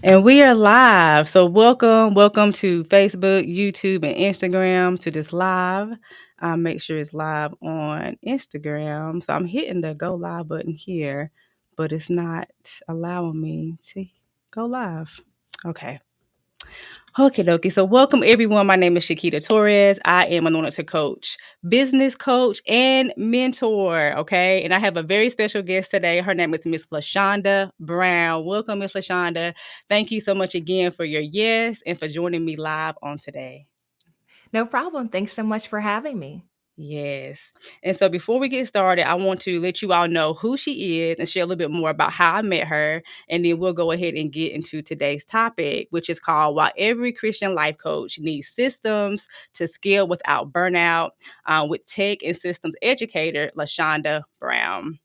And we are live. So welcome to Facebook, YouTube, and Instagram to this live. Make sure it's live on Instagram. So I'm hitting the go live button here, but it's not allowing me to go live. Okay. Okay, dokie. So, welcome everyone. My name is Shakita Torres. I am an anointed coach, business coach, and mentor. Okay, and I have a very special guest today. Her name is Miss Lashonda Brown. Welcome, Miss Lashonda. Thank you so much again for your yes and for joining me live on today. No problem. Thanks so much for having me. Yes. And so before we get started, I want to let you all know who she is and share a little bit more about how I met her. And then we'll go ahead and get into today's topic, which is called Why Every Christian Life Coach Needs Systems to Scale Without Burnout, with Tech and Systems Educator, Lashonda Brown.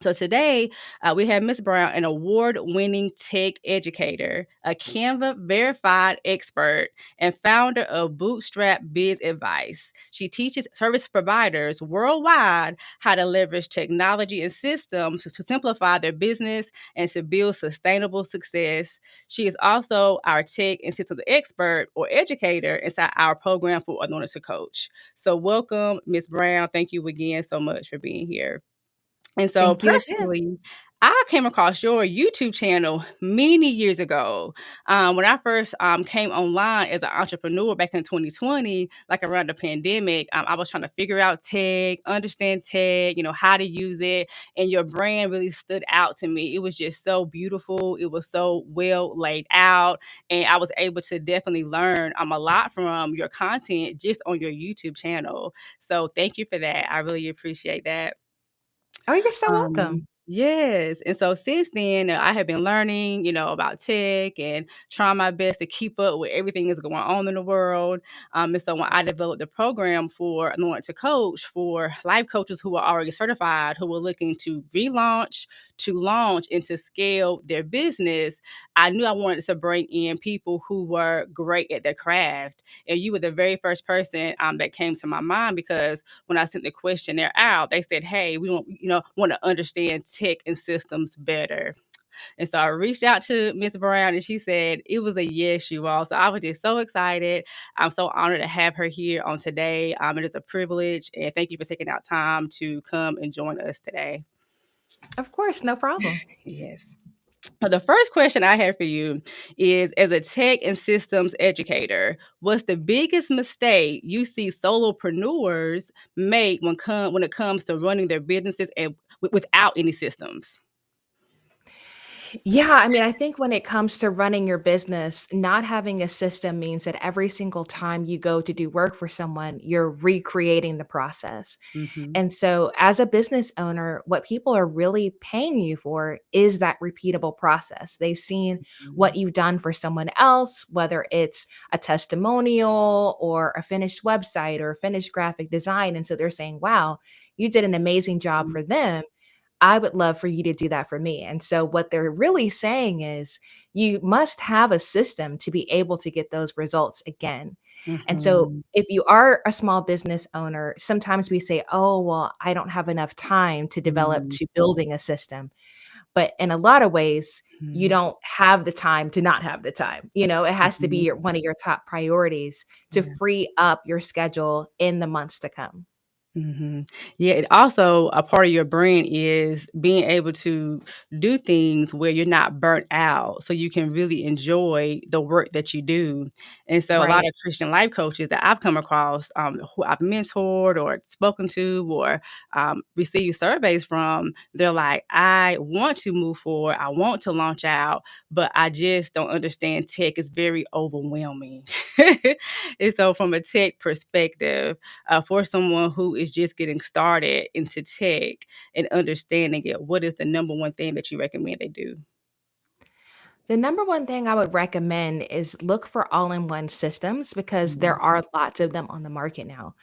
So today we have Miss Brown, an award-winning tech educator, a Canva Verified Expert, and founder of Bootstrap Biz Advice. She teaches service providers worldwide how to leverage technology and systems to simplify their business and to build sustainable success. She is also our tech and systems expert or educator inside our program for Anointed to Coach. So welcome, Miss Brown. Thank you again so much for being here. And so Thank you again. personally, I came across your YouTube channel many years ago. When I first came online as an entrepreneur back in 2020, like around the pandemic, I was trying to figure out tech, understand tech, how to use it. And your brand really stood out to me. It was just so beautiful. It was so well laid out. And I was able to definitely learn a lot from your content just on your YouTube channel. So thank you for that. I really appreciate that. Oh, you're so welcome. Yes, and so since then, I have been learning, about tech and trying my best to keep up with everything that's going on in the world. And so when I developed the program for Anointed to Coach for life coaches who are already certified, who are looking to relaunch, to launch, and to scale their business, I knew I wanted to bring in people who were great at their craft. And you were the very first person that came to my mind because when I sent the questionnaire out, they said, "Hey, we want to understand tech and systems better." And so I reached out to Miss Brown and she said it was a yes, you all. So I was just so excited. I'm so honored to have her here on today. It is a privilege. And thank you for taking out time to come and join us today. Of course, no problem. Yes. So the first question I have for you is, as a tech and systems educator, what's the biggest mistake you see solopreneurs make when it comes to running their businesses and without any systems? Yeah, I mean, I think when it comes to running your business, not having a system means that every single time you go to do work for someone, you're recreating the process. Mhm. And so, as a business owner, what people are really paying you for is that repeatable process. They've seen what Mhm. you've done for someone else, whether it's a testimonial or a finished website or a finished graphic design. And so they're saying, wow, you did an amazing job for them. I would love for you to do that for me. And so, what they're really saying is, you must have a system to be able to get those results again. And so, Mhm. if you are a small business owner, sometimes we say, oh, well, I don't have enough time to develop Mhm. to building a system. But in a lot of ways, you Mhm. don't have the time to not have the time. It has to be Mhm. one of your top priorities to Yeah. free up your schedule in the months to come. Mhm. Yeah, it also a part of your brand is being able to do things where you're not burnt out, so you can really enjoy the work that you do. And so a lot Right. of Christian life coaches that I've come across, who I've mentored or spoken to or received surveys from, they're like, "I want to move forward, I want to launch out, but I just don't understand tech. It's very overwhelming." And so from a tech perspective, for someone who is just getting started into tech and understanding it, what is the number one thing that you recommend they do? The number one thing I would recommend is look for all-in-one systems because there Mhm, are lots of them on the market now.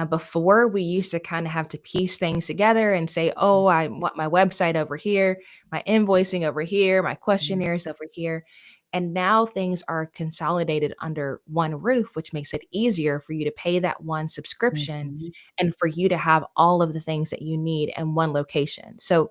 Before, we used to kind of have to piece things together and say, oh, I want my website over here, my invoicing over here, my mhm, questionnaires over here. And now things are consolidated under one roof, which makes it easier for you to pay that one subscription mhm, and for you to have all of the things that you need in one location. So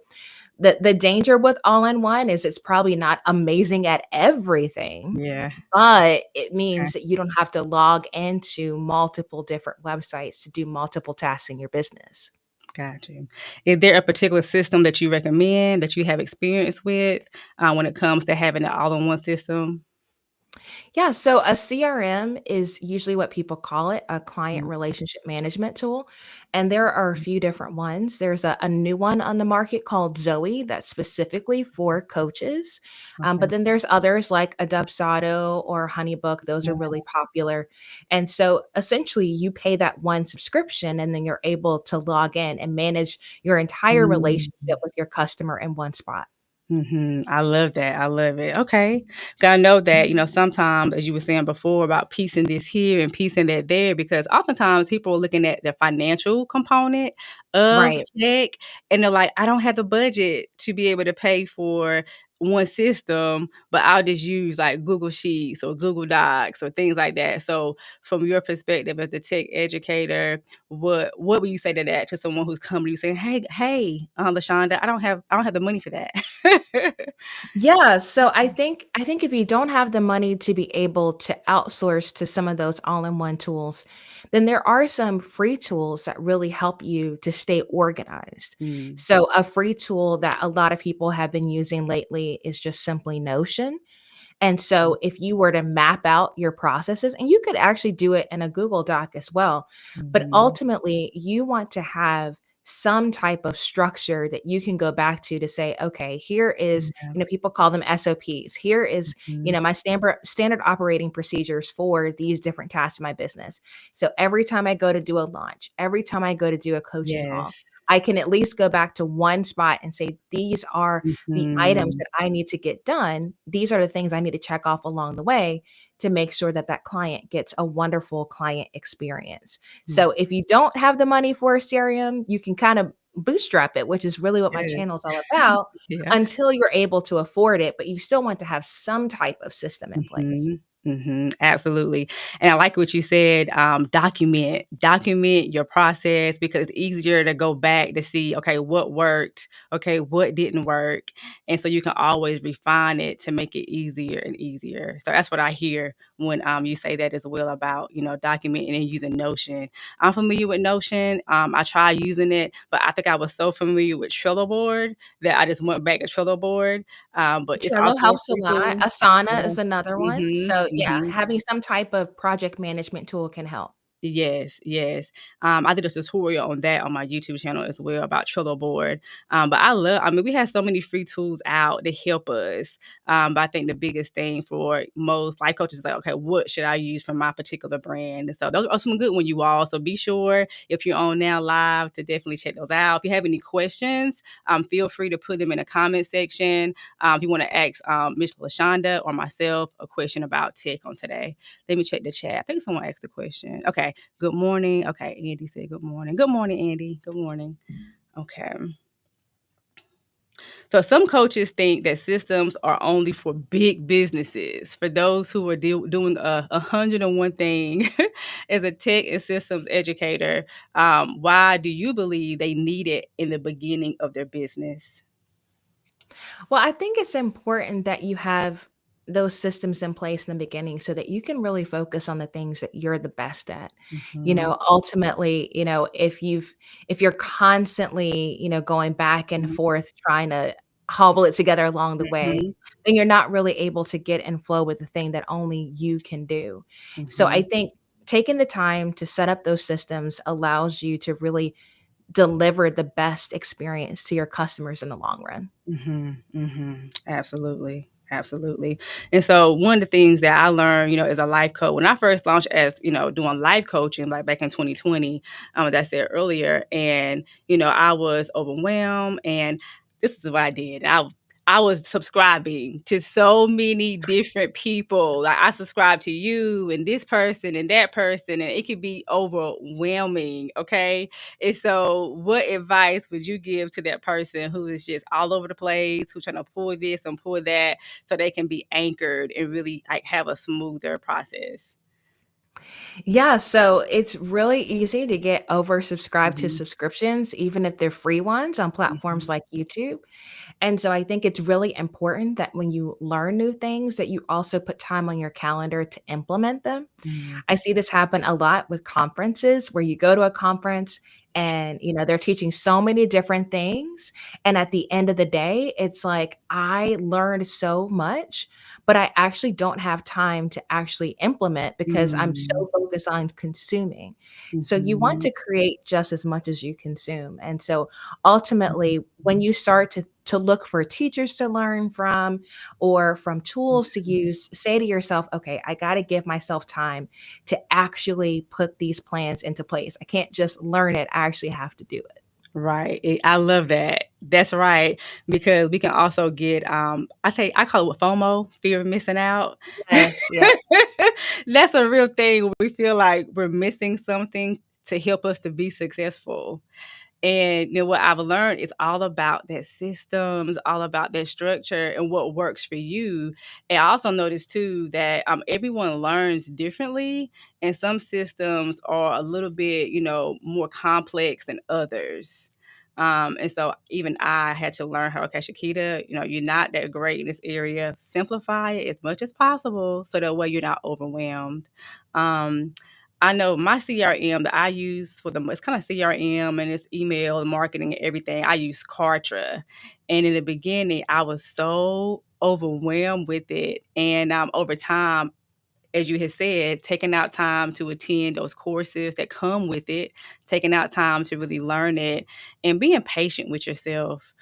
the danger with all-in-one is it's probably not amazing at everything, Yeah. but it Okay. means that you don't have to log into multiple different websites to do multiple tasks in your business. Got you. Is there a particular system that you recommend that you have experience with, when it comes to having it all in one system? Yeah, so a CRM is usually what people call it, a client Mm, relationship management tool. And there are a mm, few different ones. There's a new one on the market called Zoe that's specifically for coaches. But okay. then there's others like a Dubsado or Honeybook. Those are Mm, really popular. And so essentially, you pay that one subscription and then you're able to log in and manage your entire mm. relationship with your customer in one spot. Mhm. I love that. I love it. Okay. 'Cause I know that, sometimes, as you were saying before, about piecing this here and piecing that there, because oftentimes people are looking at the financial component of Right. tech and they're like, I don't have the budget to be able to pay for one system, but I'll just use like Google Sheets or Google Docs or things like that. So from your perspective as the tech educator, what would you say to that, to someone who's coming to you saying, hey, Lashonda, I don't have the money for that. Yeah, so I think if you don't have the money to be able to outsource to some of those all-in-one tools, then there are some free tools that really help you to stay organized. Mm, So a free tool that a lot of people have been using lately is just simply Notion. And so if you were to map out your processes, and you could actually do it in a Google Doc as well, but mhm, ultimately you want to have some type of structure that you can go back to say, okay, here is, yeah, people call them SOPs. Here is, mhm, my standard operating procedures for these different tasks in my business. So every time I go to do a launch, every time I go to do a coaching call, yes, I can at least go back to one spot and say, these are the items mhm, that I need to get done. These are the things I need to check off along the way to make sure that that client gets a wonderful client experience. mm, So if you don't have the money for a CRM, you can kind of bootstrap it, which is really what my yes, channel is all about, yeah. until you're able to afford it, but you still want to have some type of system in place. Mhm, mhm, absolutely, and I like what you said, document your process, because it's easier to go back to see, okay, what worked, okay, what didn't work, and so you can always refine it to make it easier and easier. So that's what I hear when, you say that as well about, documenting and using Notion. I'm familiar with Notion, I tried using it, but I think I was so familiar with Trello board that I just went back to Trello board, but it's Trello also a helps a free lot. tool. Asana Yeah. is another one. Mhm, So yeah, mhm. having some type of project management tool can help. Yes, yes. I did a tutorial on that on my YouTube channel as well about Trello board. But I mean, we have so many free tools out to help us. But I think the biggest thing for most life coaches is like, okay, what should I use for my particular brand? And so those are some good ones, you all. So be sure, if you're on now live, to definitely check those out. If you have any questions, feel free to put them in the comment section. If you want to ask Miss Lashonda or myself a question about tech on today. Let me check the chat. I think someone asked a question. Okay. Good morning. Okay. Andy said good morning. Good morning, Andy. Good morning. Okay. So some coaches think that systems are only for big businesses. For those who are doing 101 thing as a tech and systems educator, why do you believe they need it in the beginning of their business? Well, I think it's important that you have those systems in place in the beginning so that you can really focus on the things that you're the best at. Mhm, Ultimately, if you're constantly, going back and mhm, forth trying to hobble it together along the way, mhm, then you're not really able to get in flow with the thing that only you can do. So I mhm. think taking the time to set up those systems allows you to really deliver the best experience to your customers in the long run. Mhm, mhm. Absolutely, absolutely. And so one of the things that I learned, as a life coach, when I first launched as, doing life coaching, like back in 2020, that I said earlier, and, I was overwhelmed, and this is what I did. I was subscribing to so many different people. Like I subscribe to you and this person and that person, and it could be overwhelming. Okay. And so, what advice would you give to that person who is just all over the place, who's trying to pull this and pull that, so they can be anchored and really like have a smoother process? Yeah, so it's really easy to get oversubscribed to Mhm, subscriptions, even if they're free ones on platforms mhm, like YouTube. And so I think it's really important that when you learn new things that you also put time on your calendar to implement them. mhm, I see this happen a lot with conferences where you go to a conference and, they're teaching so many different things. And at the end of the day, it's like, I learned so much, but I actually don't have time to actually implement because I'm so mhm, focused on consuming. So you want mhm, to create just as much as you consume. And so mhm, ultimately, when you start to look for teachers to learn from or from tools to mhm. use, say to yourself, okay, I got to give myself time to actually put these plans into place. I can't just learn it, I actually have to do it. Right, I love that. That's right, because we can also get, I call it FOMO, fear of missing out. Yes, yeah. That's a real thing. We feel like we're missing something to help us to be successful. And what I've learned is all about that systems, all about that structure and what works for you. And I also noticed too that everyone learns differently, and some systems are a little bit, more complex than others. And so even I had to learn how, okay, Shakita, you're not that great in this area. Simplify it as much as possible so that way you're not overwhelmed. Um, I know my CRM that I use for it's kind of CRM and it's email and marketing and everything. I use Kartra. And in the beginning, I was so overwhelmed with it. And over time, as you had said, taking out time to attend those courses that come with it, taking out time to really learn it, and being patient with yourself.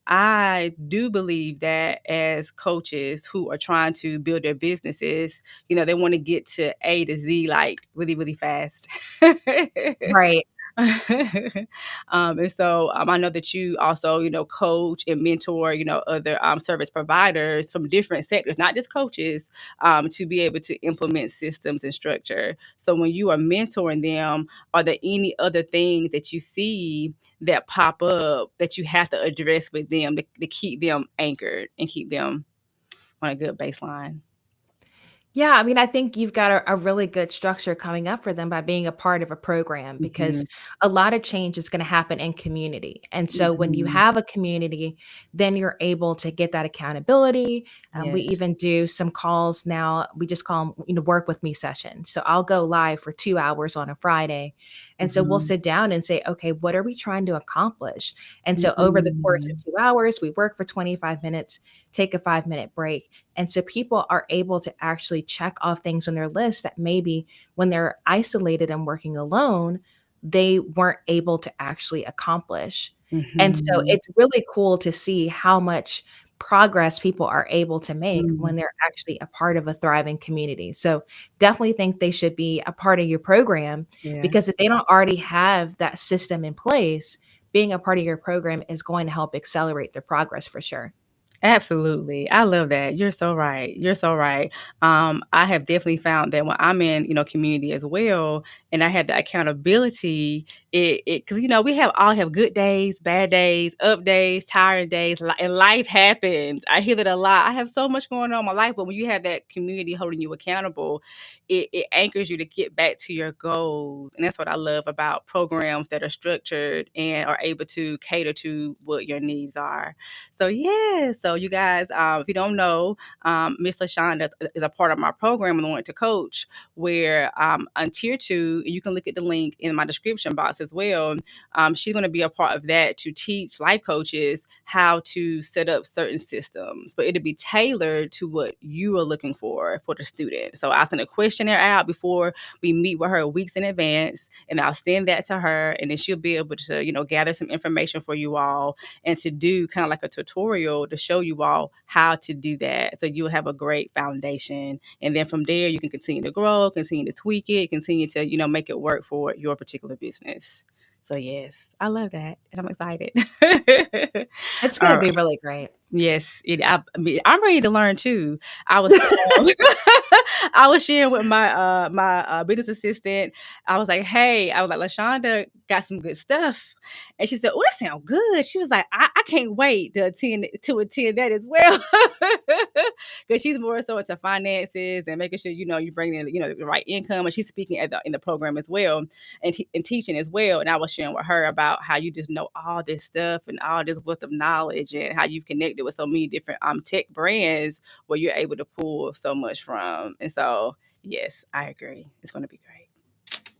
I do believe that as coaches who are trying to build their businesses, they want to get to A to Z like really, really fast. Right. And so I know that you also, coach and mentor, other service providers from different sectors, not just coaches, to be able to implement systems and structure. So when you are mentoring them, are there any other things that you see that pop up that you have to address with them to keep them anchored and keep them on a good baseline? Yeah, I mean, I think you've got a really good structure coming up for them by being a part of a program because Mhm, a lot of change is going to happen in community. And so when you mhm. have a community, then you're able to get that accountability. We Yes. even do some calls now. We just call them, work with me sessions. So I'll go live for 2 hours on a Friday. And so we'll Mhm. sit down and say, okay, what are we trying to accomplish? And so over the course of Mhm. 2 hours, we work for 25 minutes, take a 5-minute break. And so people are able to actually check off things on their list that maybe when they're isolated and working alone, they weren't able to actually accomplish. And so Mhm. it's really cool to see how much progress people are able to make Mm. when they're actually a part of a thriving community. So definitely think they should be a part of your program because Yes. if they don't already have that system in place, being a part of your program is going to help accelerate their progress for sure. Absolutely. I love that. You're so right. You're so right. I have definitely found that when I'm in, community as well, and I have the accountability, because we all have good days, bad days, up days, tired days, and life happens. I hear that a lot. I have so much going on in my life, but when you have that community holding you accountable, it anchors you to get back to your goals, and that's what I love about programs that are structured and are able to cater to what your needs are. So yeah, so you guys, if you don't know, Miss Lashonda is a part of my program, Learn to Coach, where on tier 2, you can look at the link in my description box as well. She's going to be a part of that to teach life coaches how to set up certain systems, but it'll be tailored to what you are looking for the student. So I send a questionnaire out before we meet with her weeks in advance, and I'll send that to her, and then she'll be able to, gather some information for you all and to do kind of like a tutorial to show you all how to do that. So you'll have a great foundation. And then from there, you can continue to grow, continue to tweak it, continue to, make it work for your particular business. So yes, I love that. And I'm excited. It's All gonna be right. really great. Yes, I mean, I'm ready to learn too. I was I was sharing with my business assistant. I was like, "Hey," I was like, "Lashonda got some good stuff," and she said, "Oh, that sounds good." She was like, "I can't wait to attend that as well," because she's more so into finances and making sure you bring in the right income, and she's speaking in the program as well, and teaching as well. And I was sharing with her about how you just know all this stuff and all this wealth of knowledge, and how you've connected with so many different tech brands where you're able to pull so much from. And so, yes, I agree. It's going to be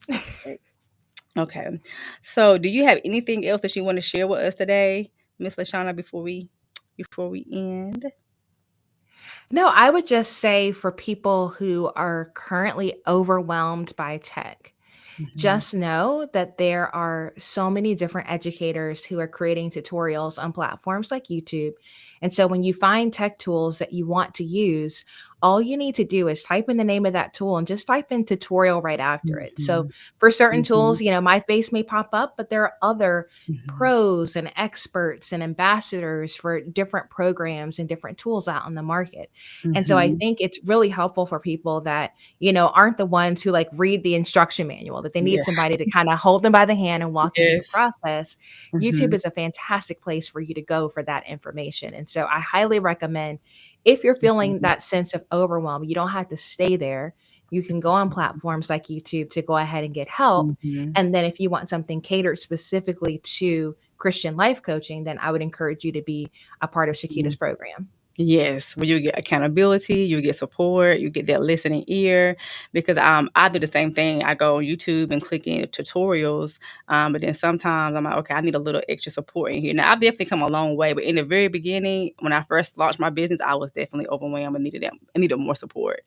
great. Okay. So, do you have anything else that you want to share with us today, Miss Lashana, before we end? No, I would just say for people who are currently overwhelmed by tech, Mhm. just know that there are so many different educators who are creating tutorials on platforms like YouTube. And so when you find tech tools that you want to use, all you need to do is type in the name of that tool and just type in tutorial right after it. So Mhm. for certain Mhm. tools, my face may pop up, but there are other Mhm. pros and experts and ambassadors for different programs and different tools out on the market. And so I Mhm. think it's really helpful for people that aren't the ones who like read the instruction manual, that they need Yeah. somebody to kind of hold them by the hand and walk them through the Yes. process. YouTube Mhm. is a fantastic place for you to go for that information. And so I highly recommend, if you're feeling Mhm. that sense of overwhelm, you don't have to stay there. You can go on platforms like YouTube to go ahead and get help. Mhm. And then if you want something catered specifically to Christian life coaching, then I would encourage you to be a part of Shakita's Mhm. program. Yes, where you get accountability, you get support, you get that listening ear. Because I do the same thing. I go on YouTube and click in tutorials, but then sometimes I'm like, okay, I need a little extra support in here. Now I've definitely come a long way, but in the very beginning, when I first launched my business, I was definitely overwhelmed and needed that. I needed more support.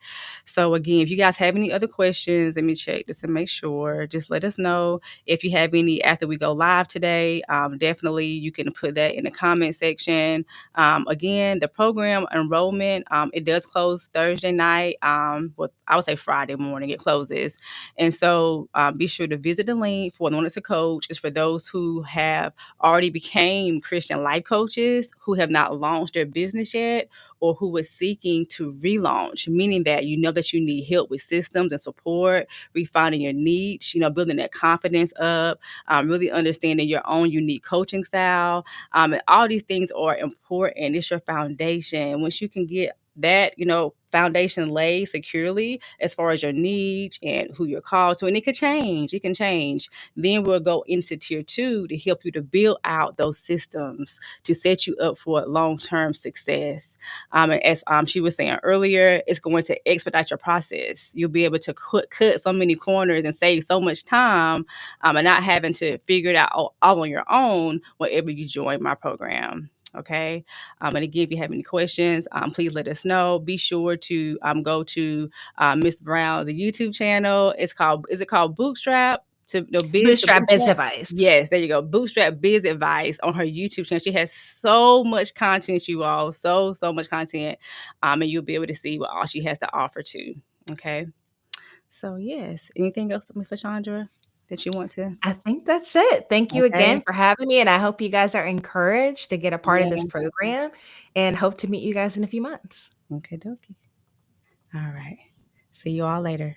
So again, if you guys have any other questions, let me check just to make sure. Just let us know. If you have any after we go live today, definitely you can put that in the comment section. Again, the program enrollment, it does close Thursday night. Well, I would say Friday morning it closes. And so be sure to visit the link for Anointed to Coach. It's for those who have already became Christian life coaches, who have not launched their business yet, or who is seeking to relaunch, meaning that you know that you need help with systems and support, refining your niche, building that confidence up, really understanding your own unique coaching style, and all these things are important. It's your foundation. Once you can get that, foundation laid securely as far as your needs and who you're called to, and it could change. It can change. Then we'll go into tier 2 to help you to build out those systems to set you up for long-term success. And as she was saying earlier, it's going to expedite your process. You'll be able to cut so many corners and save so much time, and not having to figure it out all on your own whenever you join my program. Okay. And again, if you have any questions, please let us know. Be sure to go to Miss Brown's YouTube channel. Is it called Bootstrap? To Bootstrap Biz Bootstrap? Advice. Yes, there you go. Bootstrap Biz Advice on her YouTube channel. She has so much content, you all. So much content. And you'll be able to see what all she has to offer too. Okay. So yes. Anything else, Miss Chandra, that you want to? I think that's it. Thank you Okay. again for having me, and I hope you guys are encouraged to get a part of this Yeah. program, and hope to meet you guys in a few months. Okay, dokie. All right. See you all later.